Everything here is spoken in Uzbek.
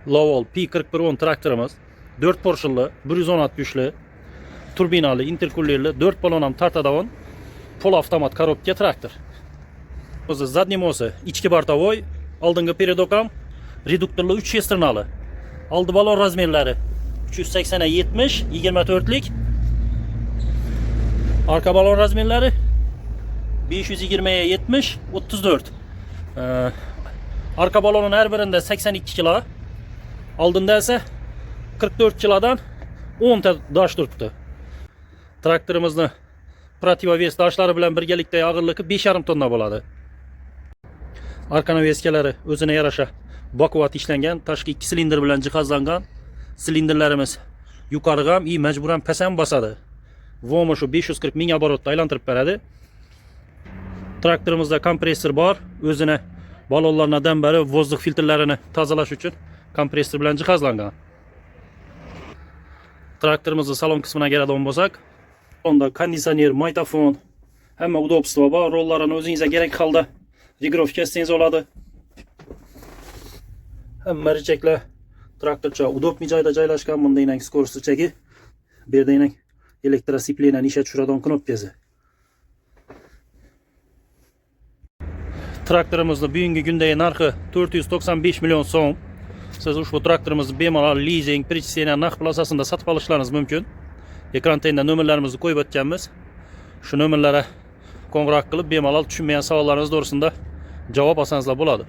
Lowell P4110 traktörümüz 4 porşunlu, 116 güçlü, turbinalı, interkullerli, 4 balonam tartadavan pol avtomat korobka traktör. O'zi zadniy mosi, ichki bortovoy, oldingi peredokam, reduktorli 3 shestrinalı. Oldi balon razmerlari 380 ga 70, 24lik. Arka balon razmerlari 520 ga 70, 34. Arka balonun her birinde 82 kilo. Oldinda esa 44 kilodan 10 ta dash turibdi. Traktorimizni protivoves dashlari bilan birgalikda og'irligi 5,5 tonna bo'ladi. Arka naveskalari o'zine yarasha bakovat ishlangan, tashqi 2 silindr bilan jihozlangan. Silindrlarimiz yuqoriga ham majburan past ham bosadi. Vomi shu 540 ming оборотda aylantirib beradi. Traktorimizda kompressor bor, o'zine balonlardan beri vozduk filtrlarini tozalash uchun kompressor bilan jihozlangan. Traktorimizni salon qismına keladigan bo'lsak, onda konditsioner, magnitofon, hamma udobstvo bor. Rollarini o'zingizga kerak holda regrovka qilsangiz bo'ladi. Hamma richaklar traktorcha udobniy joyda joylashgan. Bunda yana skorost richagi, bu yerda yana elektrosipleniyani ishga tushiradigan knopkasi. Traktorimizni bugungi kundagi narxi 495 million so'm. Siz ushbu traktorimizni bemalol leasing, pritsiyana naqd pul asosida sotib olishlaringiz mumkin. Ekran tagida nomerlarimizni qo'yib o'tganmiz. Shu nomerlarga qo'ng'iroq qilib bemalol tushunmagan savollaringiz to'g'risida javob olsangizlar bo'ladi.